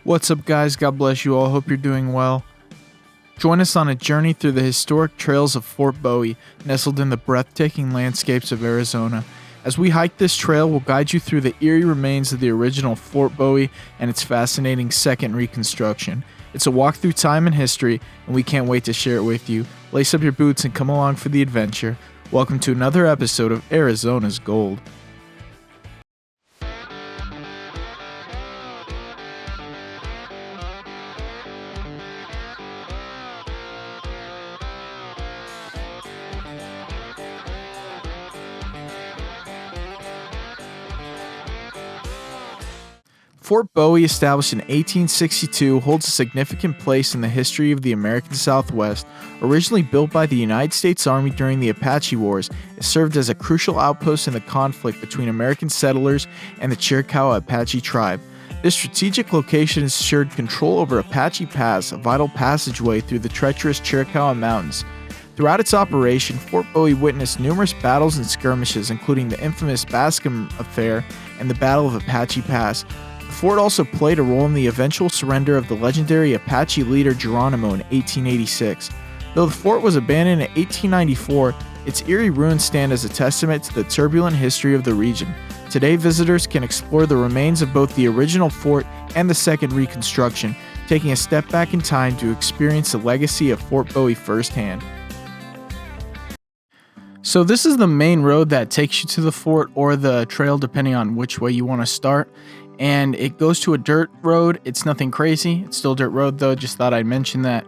What's up, guys? God bless you all. Hope you're doing well. Join us on a journey through the historic trails of Fort Bowie, nestled in the breathtaking landscapes of Arizona. As we hike this trail, we'll guide you through the eerie remains of the original Fort Bowie and its fascinating second reconstruction. It's a walk through time and history, and we can't wait to share it with you. Lace up your boots and come along for the adventure. Welcome to another episode of Arizona's Gold. Fort Bowie, established in 1862, holds a significant place in the history of the American Southwest. Originally built by the United States Army during the Apache Wars, it served as a crucial outpost in the conflict between American settlers and the Chiricahua Apache tribe. This strategic location ensured control over Apache Pass, a vital passageway through the treacherous Chiricahua Mountains. Throughout its operation, Fort Bowie witnessed numerous battles and skirmishes, including the infamous Bascom affair and the Battle of Apache Pass. The fort also played a role in the eventual surrender of the legendary Apache leader Geronimo in 1886. Though the fort was abandoned in 1894, its eerie ruins stand as a testament to the turbulent history of the region. Today, visitors can explore the remains of both the original fort and the second reconstruction, taking a step back in time to experience the legacy of Fort Bowie firsthand. So this is the main road that takes you to the fort, or the trail depending on which way you want to start. And it goes to a dirt road. It's nothing crazy. It's still a dirt road though, just thought I'd mention that.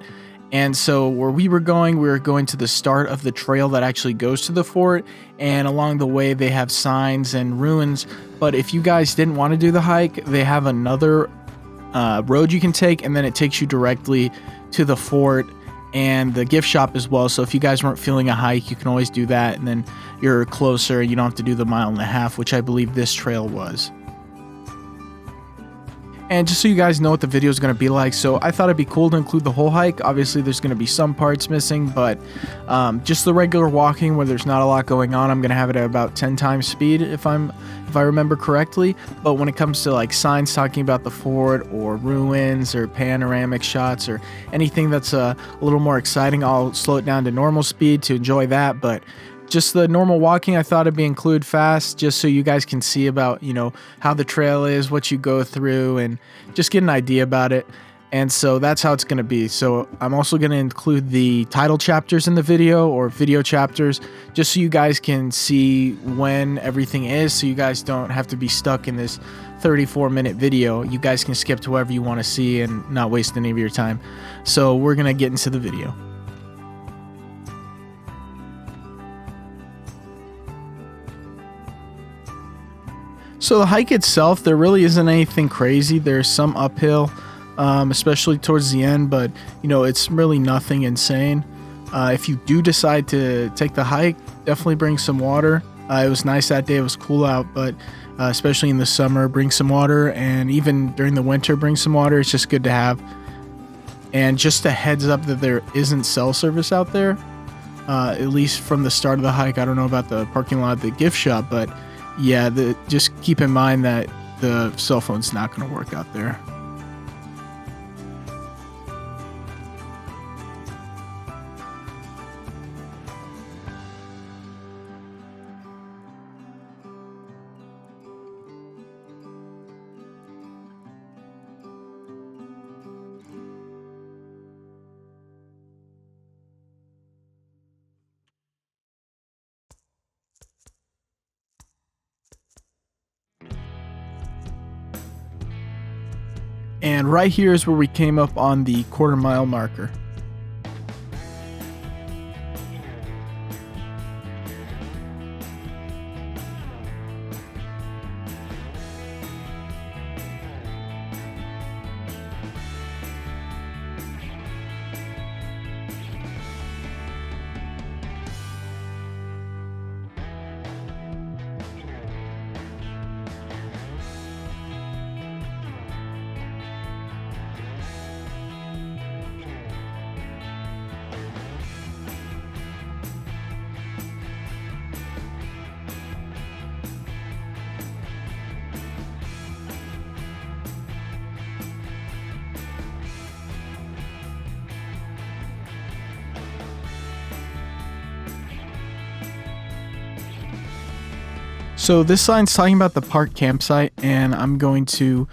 And so where we were going to the start of the trail that actually goes to the fort, and along the way they have signs and ruins. But if you guys didn't want to do the hike, they have another road you can take, and then it takes you directly to the fort and the gift shop as well. So if you guys weren't feeling a hike, you can always do that, and then you're closer. You don't have to do the 1.5 miles, which I believe this trail was. And just so you guys know what the video is going to be like, so I thought it'd be cool to include the whole hike. Obviously, there's going to be some parts missing, but just the regular walking where there's not a lot going on, I'm going to have it at about 10 times speed if I remember correctly. But when it comes to like signs talking about the fort or ruins or panoramic shots or anything that's a little more exciting, I'll slow it down to normal speed to enjoy that. But just the normal walking, I thought it'd be include fast, just so you guys can see about, how the trail is, what you go through, and just get an idea about it. And so that's how it's going to be. So I'm also going to include the title chapters in the video, or video chapters, just so you guys can see when everything is, so you guys don't have to be stuck in this 34-minute video. You guys can skip to wherever you want to see and not waste any of your time. So we're going to get into the video. So the hike itself, there really isn't anything crazy. There's some uphill, especially towards the end, but it's really nothing insane. If you do decide to take the hike, definitely bring some water. It was nice that day. It was cool out, but especially in the summer, bring some water, and even during the winter, bring some water. It's just good to have. And just a heads up that there isn't cell service out there, at least from the start of the hike. I don't know about the parking lot, the gift shop, but yeah, just keep in mind that the cell phone's not going to work out there. And right here is where we came up on the quarter-mile marker. So this sign's talking about the Parke Campsite, and I'm going to,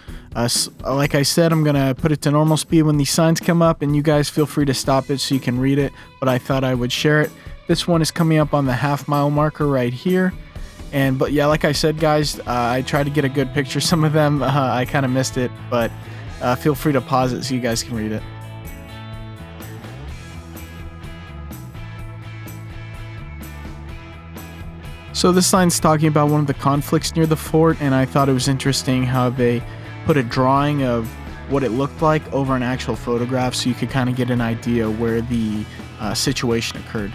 like I said, I'm going to put it to normal speed when these signs come up, and you guys feel free to stop it so you can read it, but I thought I would share it. This one is coming up on the half-mile marker right here. But yeah, like I said, guys, I tried to get a good picture. Some of them, I kind of missed it, but feel free to pause it so you guys can read it. So this sign's talking about one of the conflicts near the fort, and I thought it was interesting how they put a drawing of what it looked like over an actual photograph so you could kind of get an idea where the situation occurred.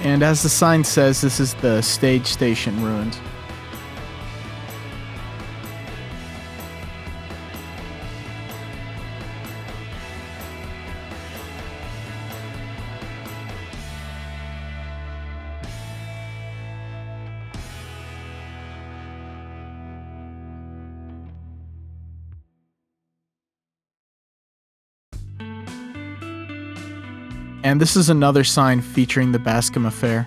And as the sign says, this is the stage station ruins. And this is another sign featuring the Bascom affair.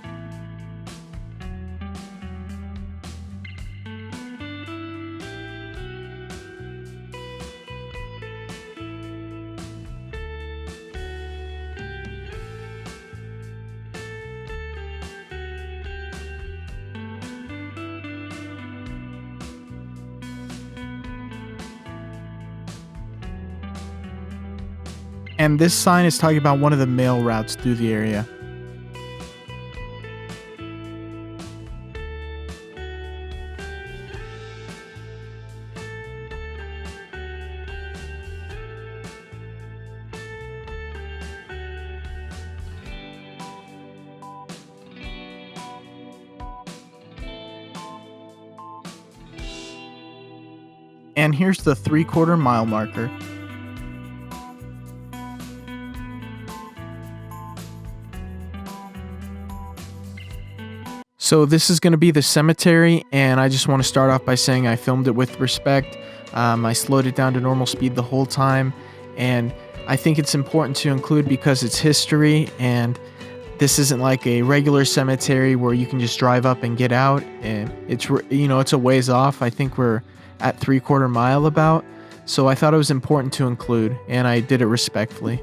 And this sign is talking about one of the mail routes through the area. And here's the 3/4 mile marker. So this is going to be the cemetery, and I just want to start off by saying I filmed it with respect. I slowed it down to normal speed the whole time, and I think it's important to include because it's history, and this isn't like a regular cemetery where you can just drive up and get out, and it's a ways off. I think we're at 3/4 mile about, so I thought it was important to include, and I did it respectfully.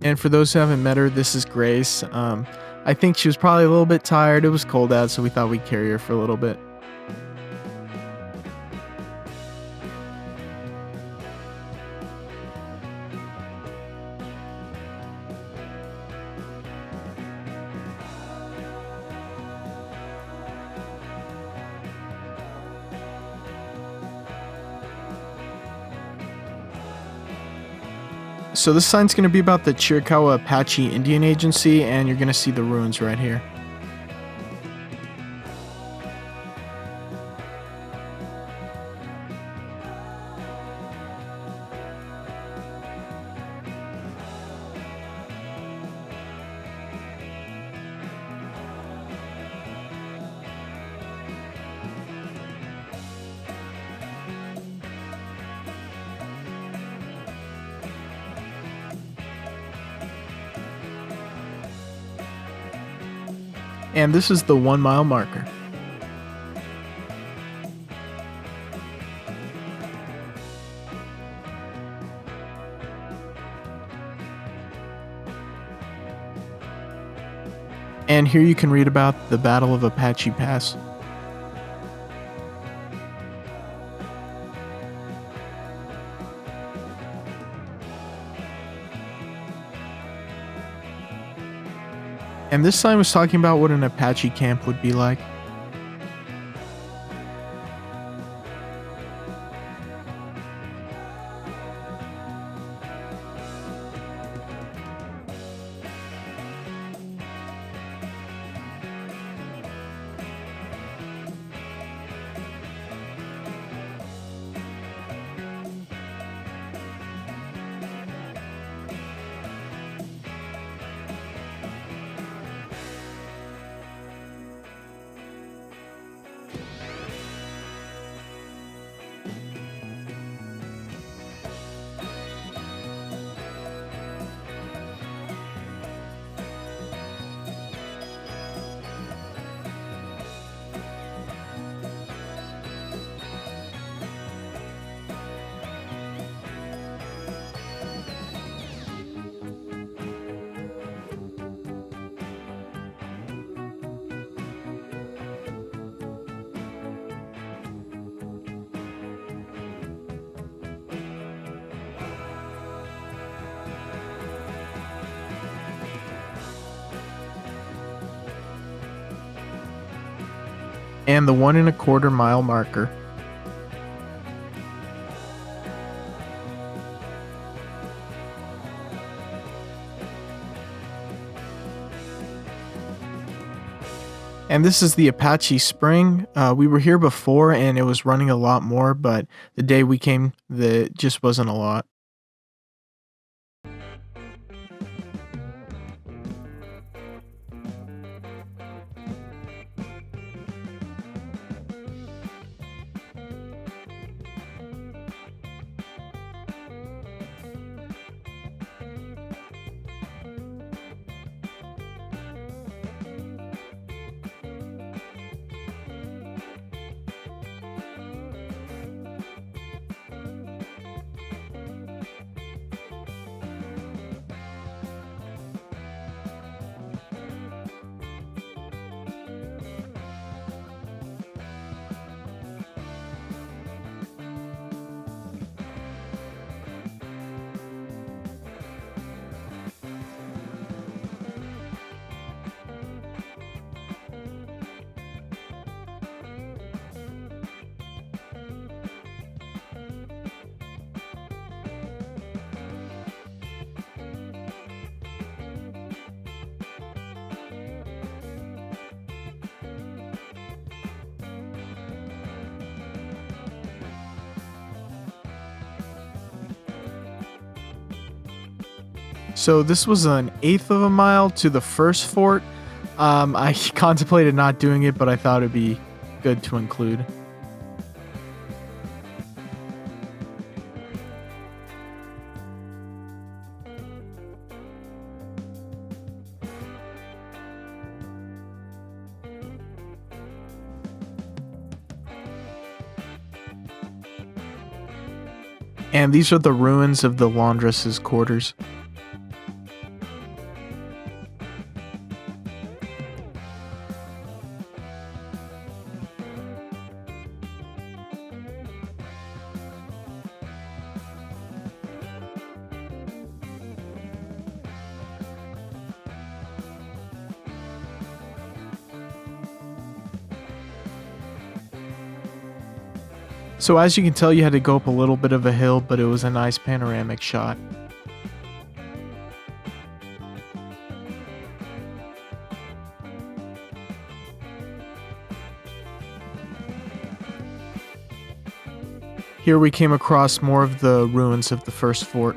And for those who haven't met her, this is Grace. I think she was probably a little bit tired. It was cold out, so we thought we'd carry her for a little bit. So this sign's going to be about the Chiricahua Apache Indian Agency, and you're going to see the ruins right here. And this is the 1 mile marker. And here you can read about the Battle of Apache Pass. And this sign was talking about what an Apache camp would be like. And the 1 1/4 mile marker. And this is the Apache Spring. We were here before and it was running a lot more, but the day we came, it just wasn't a lot. So this was an 1/8 of a mile to the first fort. I contemplated not doing it, but I thought it'd be good to include. And these are the ruins of the Laundresses Quarters. So as you can tell, you had to go up a little bit of a hill, but it was a nice panoramic shot. Here we came across more of the ruins of the first fort.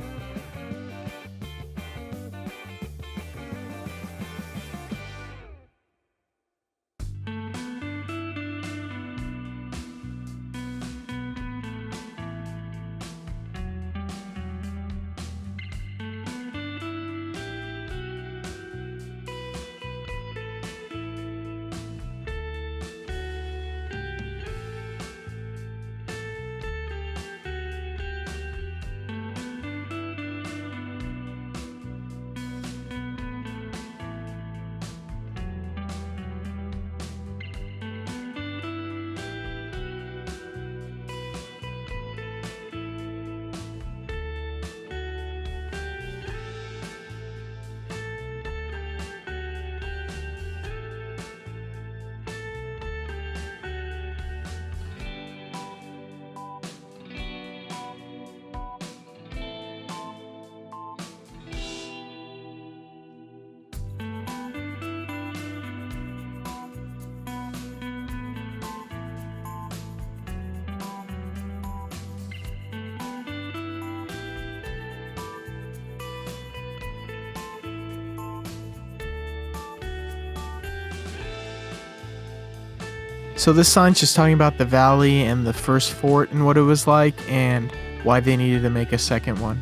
So this sign's just talking about the valley and the first fort and what it was like and why they needed to make a second one.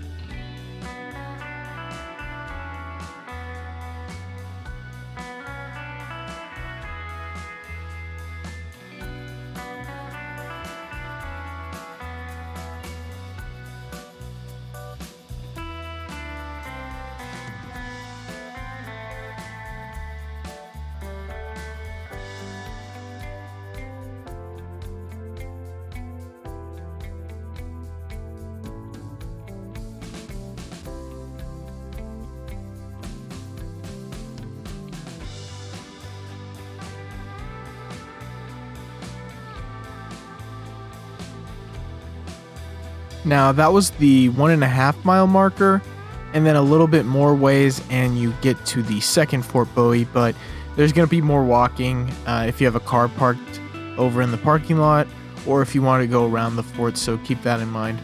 Now that was the 1.5 mile marker, and then a little bit more ways and you get to the second Fort Bowie, but there's going to be more walking if you have a car parked over in the parking lot or if you want to go around the fort, so keep that in mind.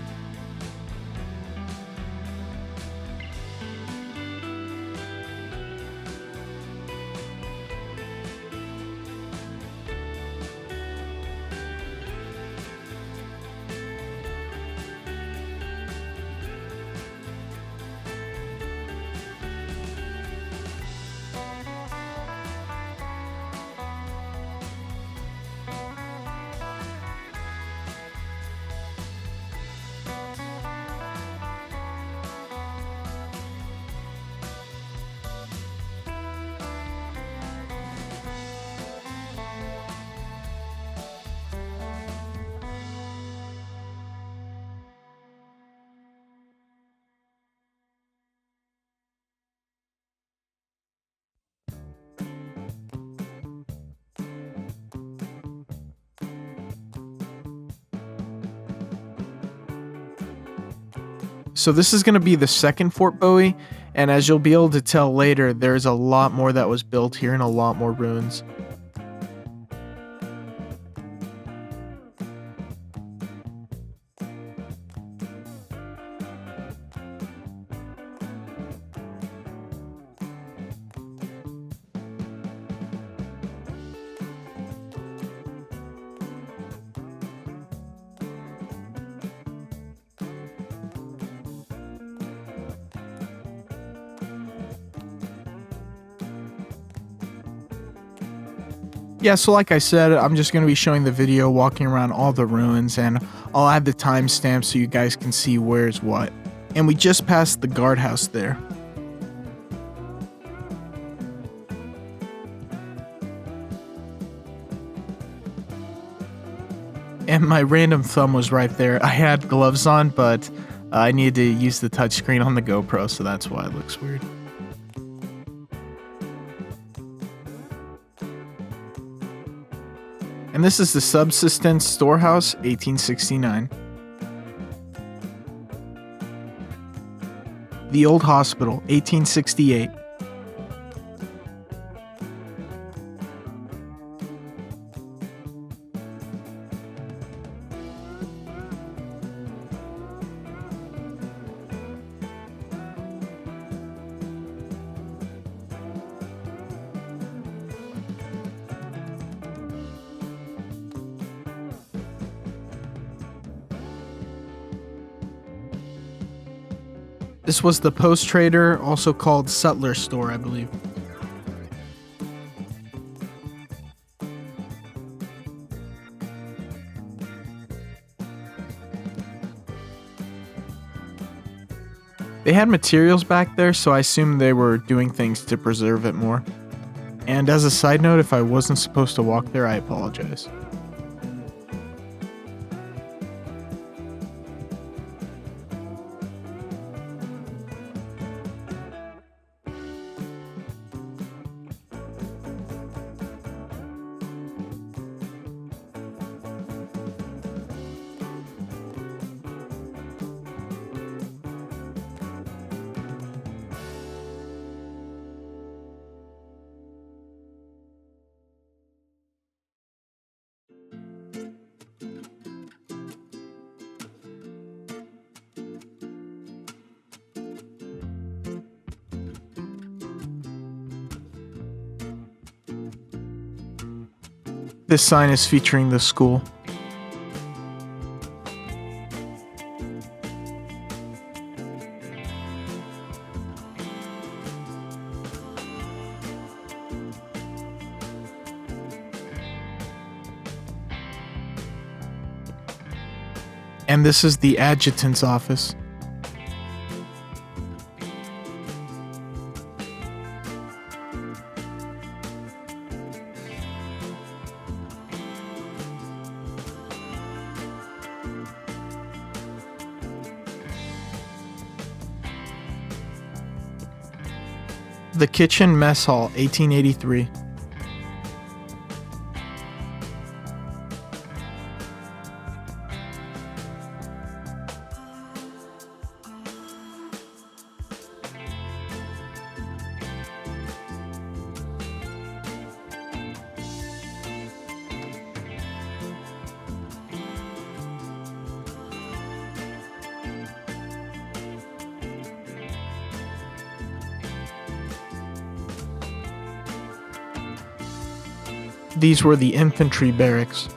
So this is going to be the second Fort Bowie, and as you'll be able to tell later, there's a lot more that was built here and a lot more ruins. Yeah, so like I said, I'm just going to be showing the video walking around all the ruins, and I'll add the timestamp so you guys can see where's what. And we just passed the guardhouse there. And my random thumb was right there. I had gloves on, but I needed to use the touchscreen on the GoPro, so that's why it looks weird. And And this is the Subsistence Storehouse, 1869. The Old Hospital, 1868. This was the Post Trader, also called Sutler store, I believe. They had materials back there, so I assume they were doing things to preserve it more. And as a side note, if I wasn't supposed to walk there, I apologize. This sign is featuring the school. And this is the Adjutant's office. The Kitchen Mess Hall, 1883. These were the Infantry Barracks.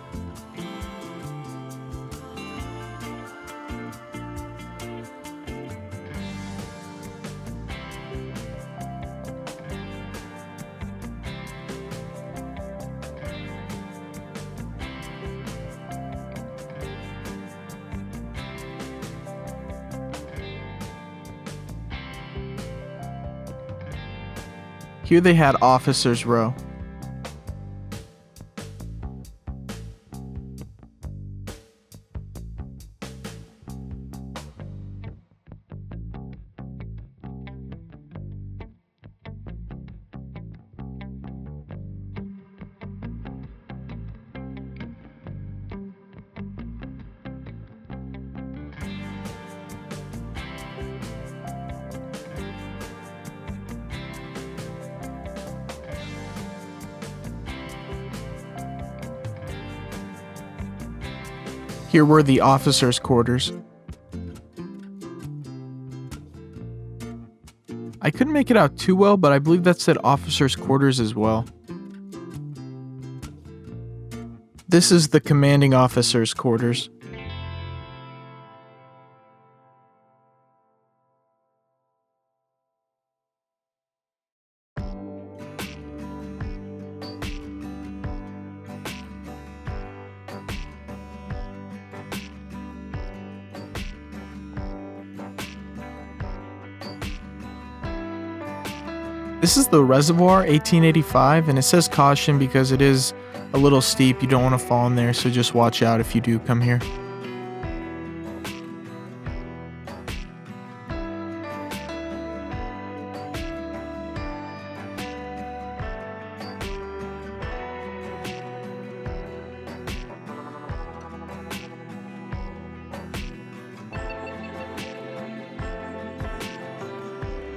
Here they had Officers' Row. Here were the officers' quarters. I couldn't make it out too well, but I believe that said officers' quarters as well. This is the commanding officer's quarters. This is the Reservoir, 1885, and it says caution because it is a little steep. You don't want to fall in there, so just watch out if you do come here.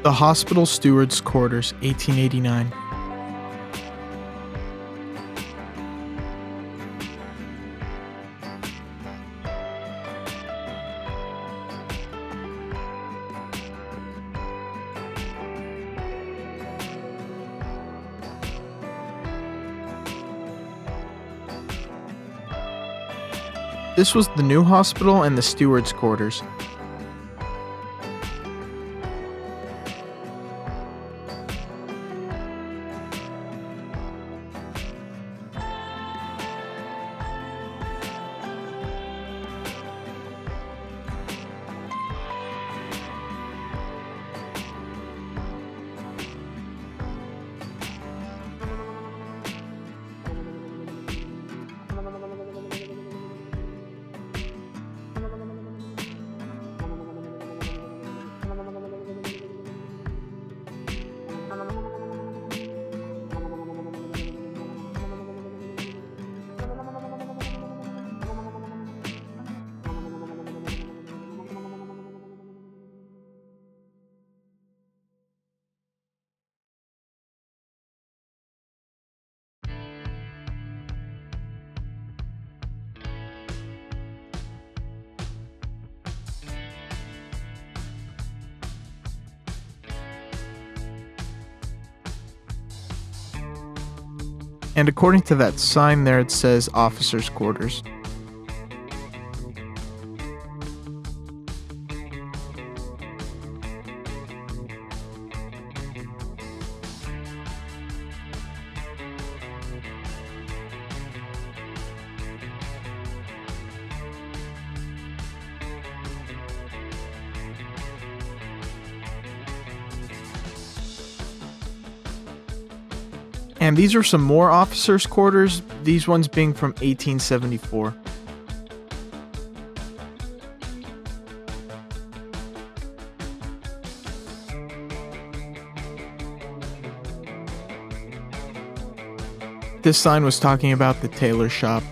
The Hospital Steward's Quarters, 1889. This was the new hospital and the steward's quarters. And according to that sign there, it says officers' quarters. And these are some more officers' quarters, these ones being from 1874. This sign was talking about the Tailor Shop.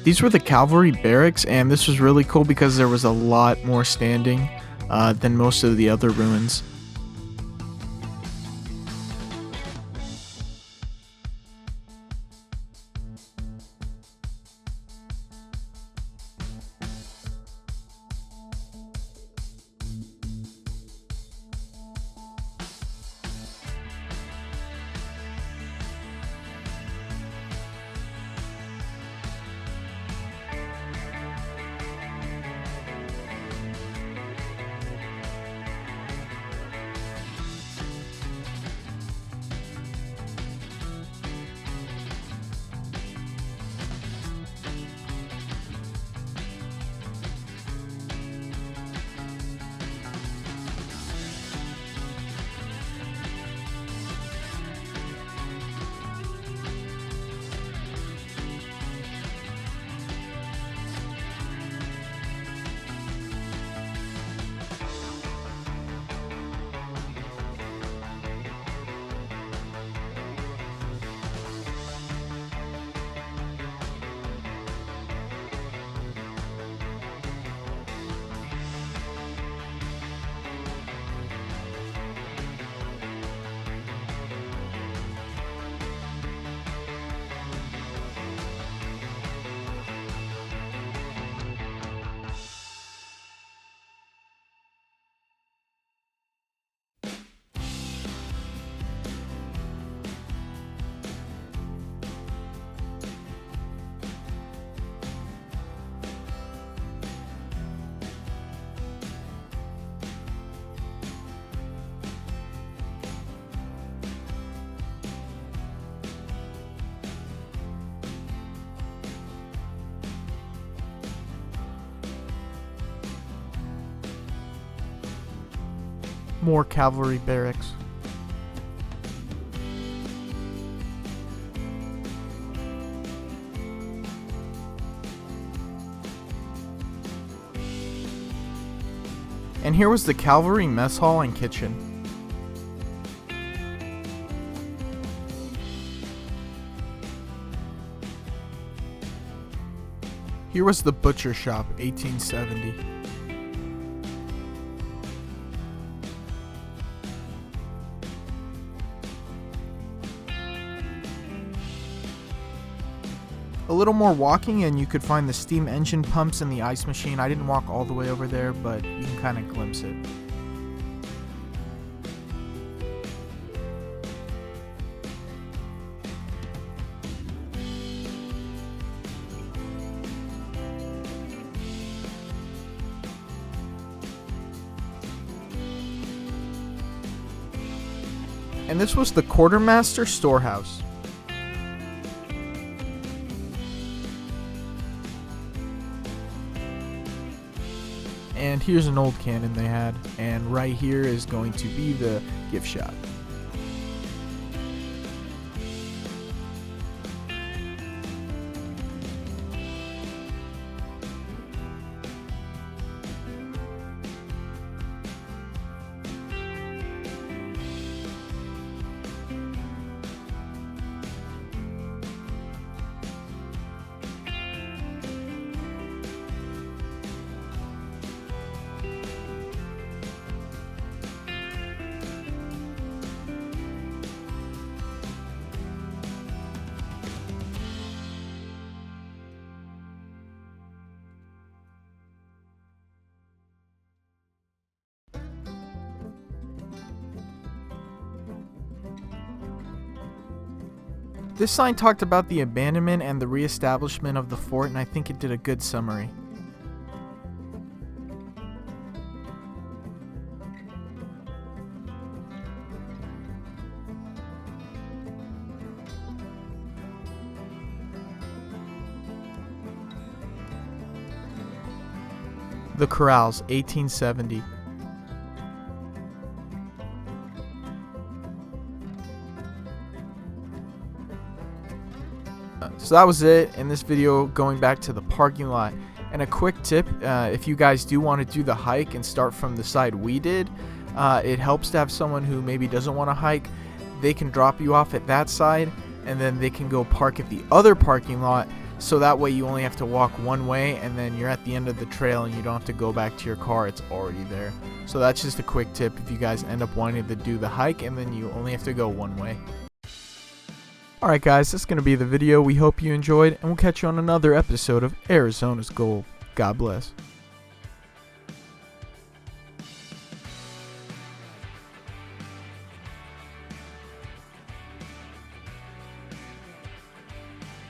These were the Calvary Barracks, and this was really cool because there was a lot more standing than most of the other ruins. More Cavalry Barracks. And here was the Cavalry Mess Hall and Kitchen. Here was the butcher shop, 1870. A little more walking and you could find the steam engine pumps and the ice machine. I didn't walk all the way over there, but you can kind of glimpse it. And this was the Quartermaster Storehouse. And here's an old Canon they had, and right here is going to be the gift shop. This sign talked about the abandonment and the reestablishment of the fort, and I think it did a good summary. The Corrals, 1870. So that was it in this video, going back to the parking lot. And a quick tip, if you guys do want to do the hike and start from the side we did, it helps to have someone who maybe doesn't want to hike. They can drop you off at that side, and then they can go park at the other parking lot, so that way you only have to walk one way, and then you're at the end of the trail and you don't have to go back to your car, it's already there. So that's just a quick tip if you guys end up wanting to do the hike and then you only have to go one way. Alright guys, that's going to be the video. We hope you enjoyed, and we'll catch you on another episode of Arizona's Gold. God bless.